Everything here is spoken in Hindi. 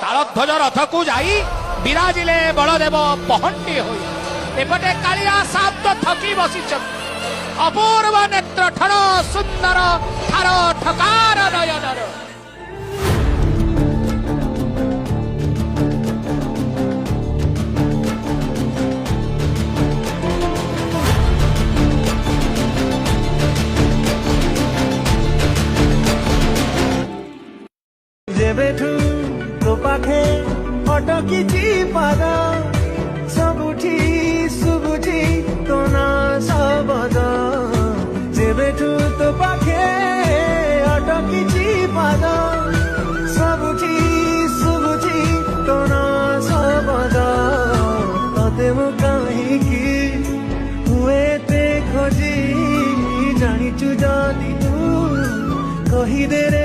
तालध्वज रथ को जाई विराजिले बलदेव पहंटी होई एपटे कालिया शब्द थकी बसी अपूर्व नेत्र ठन सुंदर थार ठकार नयनर जेबेठू तो पाखे अटकी पाद सबुठी सुबुठी तो ना सबद जेबेठू तो पाखे अटकी पाद सबुठी सुबुठी तो ना सबद तते मु कहीं हुए ते खोजी जानिचु जदि तू कही दे रे